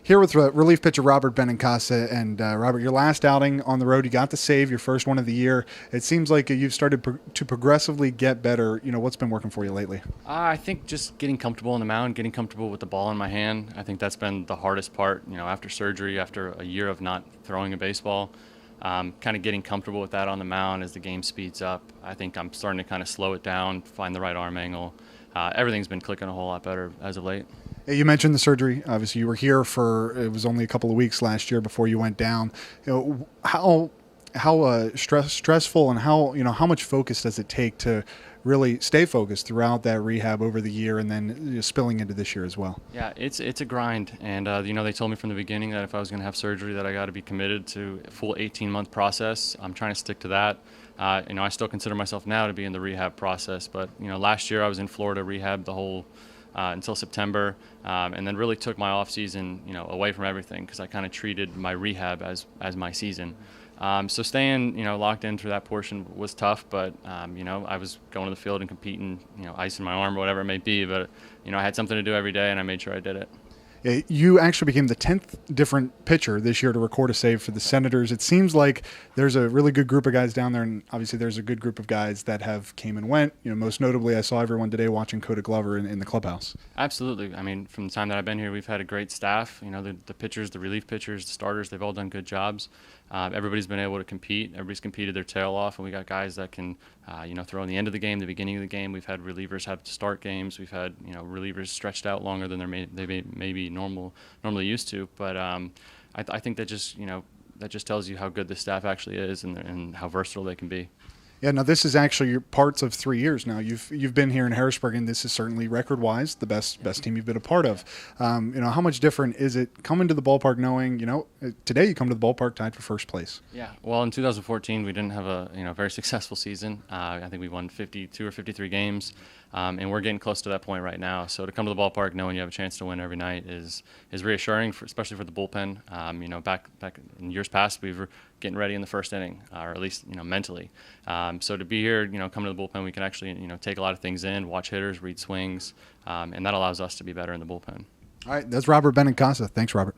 Here with relief pitcher Robert Benincasa. And Robert, your last outing on the road, you got the save, your first one of the year. It seems like you've started to progressively get better. What's been working for you lately? I think just getting comfortable on the mound, getting comfortable with the ball in my hand. I think that's been the hardest part. After surgery, after a year of not throwing a baseball, kind of getting comfortable with that on the mound as the game speeds up. I think I'm starting to kind of slow it down, find the right arm angle. Everything's been clicking a whole lot better as of late. You mentioned the surgery. Obviously, you were here it was only a couple of weeks last year before you went down. How stressful and how much focus does it take to really stay focused throughout that rehab over the year and then spilling into this year as well? Yeah, it's a grind, and they told me from the beginning that if I was going to have surgery, that I got to be committed to a full 18-month process. I'm trying to stick to that. I still consider myself now to be in the rehab process, but last year I was in Florida rehab the whole. Until September, and then really took my off season, away from everything because I kind of treated my rehab as my season. So staying, locked in through that portion was tough, but I was going to the field and competing, icing my arm or whatever it may be. But I had something to do every day, and I made sure I did it. You actually became the 10th different pitcher this year to record a save for the Senators. It seems like there's a really good group of guys down there, and obviously there's a good group of guys that have came and went. Most notably, I saw everyone today watching Coda Glover in the clubhouse. Absolutely. I mean, from the time that I've been here, we've had a great staff. The pitchers, the relief pitchers, the starters, they've all done good jobs. Everybody's been able to compete. Everybody's competed their tail off, and we got guys that can, throw in the end of the game, the beginning of the game. We've had relievers have to start games. We've had, relievers stretched out longer than they may be normally used to. But I think that just tells you how good the staff actually is and how versatile they can be. Yeah, now this is actually your parts of 3 years now. You've been here in Harrisburg, and this is certainly record-wise the best team you've been a part of. How much different is it coming to the ballpark knowing, today you come to the ballpark tied for first place? Yeah, well, in 2014 we didn't have a very successful season. I think we won 52 or 53 games, and we're getting close to that point right now. So to come to the ballpark knowing you have a chance to win every night is reassuring, especially for the bullpen. Back in years past we were getting ready in the first inning, or at least mentally. So to be here, coming to the bullpen, we can actually take a lot of things in, watch hitters, read swings, and that allows us to be better in the bullpen. All right, that's Robert Benincasa. Thanks, Robert.